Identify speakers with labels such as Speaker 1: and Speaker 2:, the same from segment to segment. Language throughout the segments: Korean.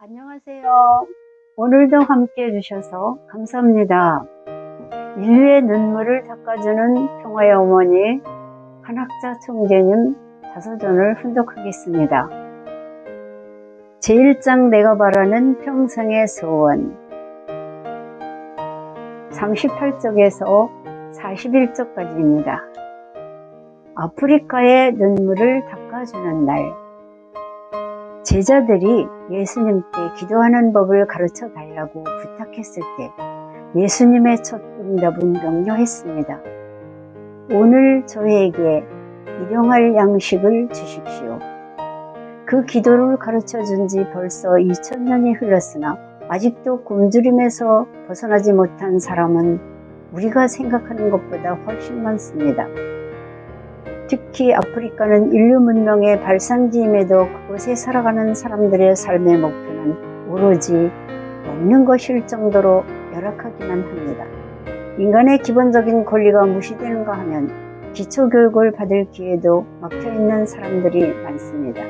Speaker 1: 안녕하세요. 오늘도 함께 해주셔서 감사합니다. 인류의 눈물을 닦아주는 평화의 어머니 한학자 총재님 자서전을 훈독하겠습니다. 제1장 내가 바라는 평생의 소원 38쪽에서 41쪽까지입니다. 아프리카의 눈물을 닦아주는 날. 제자들이 예수님께 기도하는 법을 가르쳐 달라고 부탁했을 때 예수님의 첫 응답은 명료했습니다. 오늘 저에게 일용할 양식을 주십시오. 그 기도를 가르쳐 준 지 벌써 2000년이 흘렀으나 아직도 굶주림에서 벗어나지 못한 사람은 우리가 생각하는 것보다 훨씬 많습니다. 특히 아프리카는 인류 문명의 발상지임에도 그곳에 살아가는 사람들의 삶의 목표는 오로지 먹는 것일 정도로 열악하기만 합니다. 인간의 기본적인 권리가 무시되는가 하면 기초교육을 받을 기회도 막혀있는 사람들이 많습니다.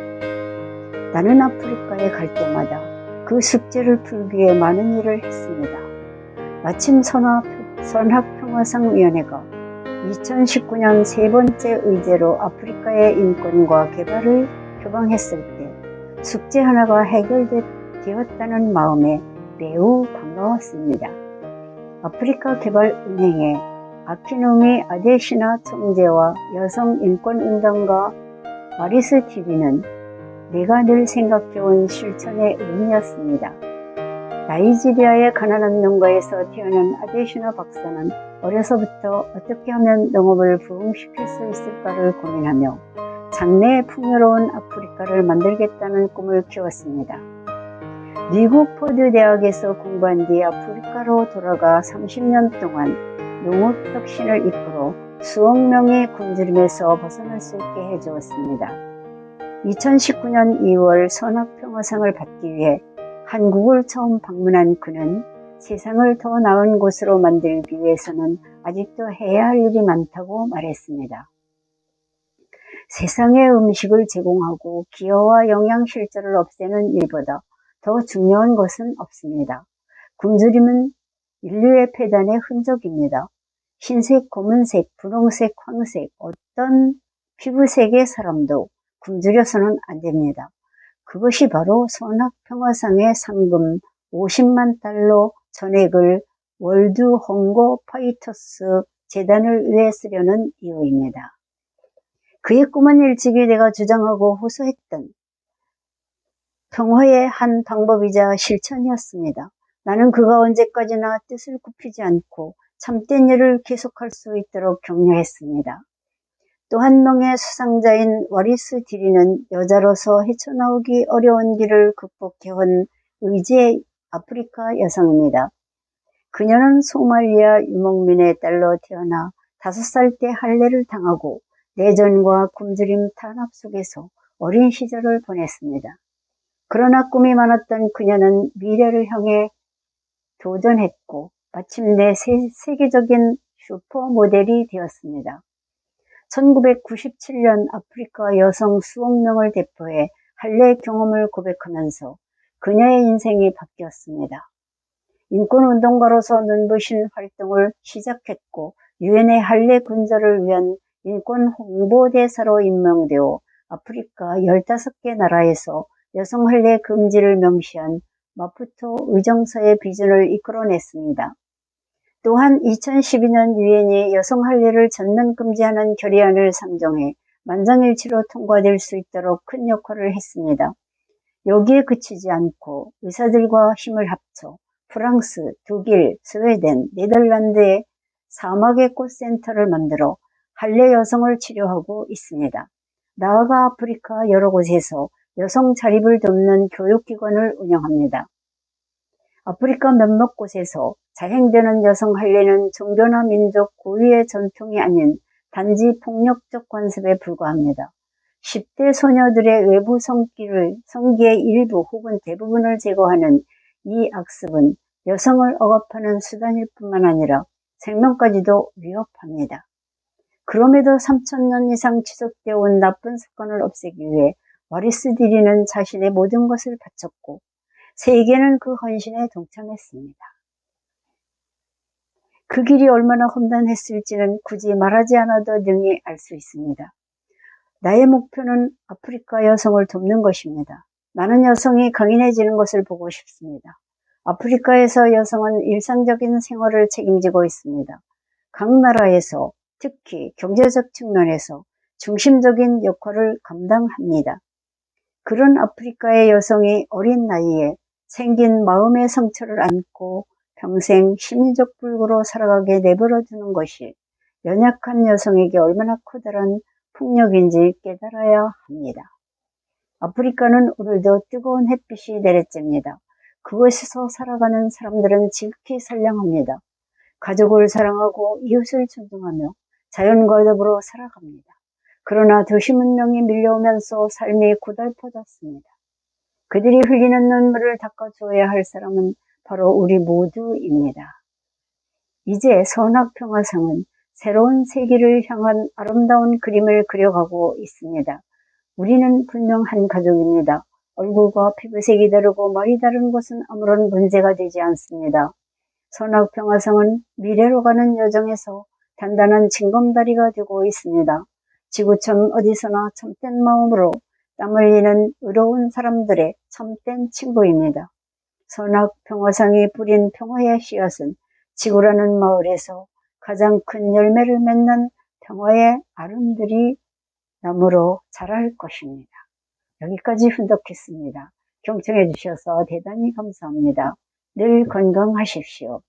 Speaker 1: 나는 아프리카에 갈 때마다 그 숙제를 풀기 위해 많은 일을 했습니다. 마침 선학평화상위원회가 2019년 세 번째 의제로 아프리카의 인권과 개발을 표방했을 때 숙제 하나가 해결되었다는 마음에 매우 반가웠습니다. 아프리카 개발은행의 아키노미 아데시나 총재와 여성인권운동가 마리스 티비는 내가 늘 생각해온 실천의 의미였습니다. 나이지리아의 가난한 농가에서 태어난 아데시나 박사는 어려서부터 어떻게 하면 농업을 부흥시킬 수 있을까를 고민하며 장래의 풍요로운 아프리카를 만들겠다는 꿈을 키웠습니다. 미국 포드 대학에서 공부한 뒤 아프리카로 돌아가 30년 동안 농업 혁신을 이끌어 수억 명의 굶주림에서 벗어날 수 있게 해주었습니다. 2019년 2월 선학평화상을 받기 위해 한국을 처음 방문한 그는 세상을 더 나은 곳으로 만들기 위해서는 아직도 해야 할 일이 많다고 말했습니다. 세상에 음식을 제공하고 기여와 영양 실조를 없애는 일보다 더 중요한 것은 없습니다. 굶주림은 인류의 폐단의 흔적입니다. 흰색, 검은색, 분홍색, 황색, 어떤 피부색의 사람도 굶주려서는 안 됩니다. 그것이 바로 선학평화상의 상금 50만 달러 전액을 월드 헝거 파이터스 재단을 위해 쓰려는 이유입니다. 그의 꿈은 일찍이 내가 주장하고 호소했던 평화의 한 방법이자 실천이었습니다. 나는 그가 언제까지나 뜻을 굽히지 않고 참된 일을 계속할 수 있도록 격려했습니다. 또 한 명의 수상자인 와리스 디리는 여자로서 헤쳐나오기 어려운 길을 극복해온 의지의 아프리카 여성입니다. 그녀는 소말리아 유목민의 딸로 태어나 5살 때 할례를 당하고 내전과 굶주림 탄압 속에서 어린 시절을 보냈습니다. 그러나 꿈이 많았던 그녀는 미래를 향해 도전했고 마침내 세계적인 슈퍼모델이 되었습니다. 1997년 아프리카 여성 수억 명을 대표해 할례 경험을 고백하면서 그녀의 인생이 바뀌었습니다. 인권운동가로서 눈부신 활동을 시작했고 유엔의 할례 군절을 위한 인권 홍보대사로 임명되어 아프리카 15개 나라에서 여성 할례 금지를 명시한 마푸토 의정서의 비전을 이끌어냈습니다. 또한 2012년 유엔이 여성 할례를 전면 금지하는 결의안을 상정해 만장일치로 통과될 수 있도록 큰 역할을 했습니다. 여기에 그치지 않고 의사들과 힘을 합쳐 프랑스, 독일, 스웨덴, 네덜란드의 사막의 꽃센터를 만들어 할례 여성을 치료하고 있습니다. 나아가 아프리카 여러 곳에서 여성 자립을 돕는 교육기관을 운영합니다. 아프리카 몇몇 곳에서 자행되는 여성 할례는 종교나 민족 고유의 전통이 아닌 단지 폭력적 관습에 불과합니다. 10대 소녀들의 외부 성기의 일부 혹은 대부분을 제거하는 이 악습은 여성을 억압하는 수단일 뿐만 아니라 생명까지도 위협합니다. 그럼에도 3000년 이상 지속되어 온 나쁜 습관을 없애기 위해 와리스 디리는 자신의 모든 것을 바쳤고 세계는 그 헌신에 동참했습니다. 그 길이 얼마나 험난했을지는 굳이 말하지 않아도 능히 알 수 있습니다. 나의 목표는 아프리카 여성을 돕는 것입니다. 나는 여성이 강인해지는 것을 보고 싶습니다. 아프리카에서 여성은 일상적인 생활을 책임지고 있습니다. 각 나라에서 특히 경제적 측면에서 중심적인 역할을 감당합니다. 그런 아프리카의 여성이 어린 나이에 생긴 마음의 상처를 안고 평생 심리적 불구로 살아가게 내버려 두는 것이 연약한 여성에게 얼마나 커다란 폭력인지 깨달아야 합니다. 아프리카는 오늘도 뜨거운 햇빛이 내리쬐입니다. 그곳에서 살아가는 사람들은 지극히 선량합니다. 가족을 사랑하고 이웃을 존중하며 자연과 더불어 살아갑니다. 그러나 도시 문명이 밀려오면서 삶이 고달퍼졌습니다. 그들이 흘리는 눈물을 닦아줘야 할 사람은 바로 우리 모두입니다. 이제 선악평화상은 새로운 세기를 향한 아름다운 그림을 그려가고 있습니다. 우리는 분명 한 가족입니다. 얼굴과 피부색이 다르고 말이 다른 것은 아무런 문제가 되지 않습니다. 선악평화상은 미래로 가는 여정에서 단단한 징검다리가 되고 있습니다. 지구촌 어디서나 참된 마음으로 땀 흘리는 의로운 사람들의 참된 친구입니다. 선악평화상이 뿌린 평화의 씨앗은 지구라는 마을에서 가장 큰 열매를 맺는 평화의 아름드리 나무로 자랄 것입니다. 여기까지 분석했습니다. 경청해 주셔서 대단히 감사합니다. 늘 건강하십시오.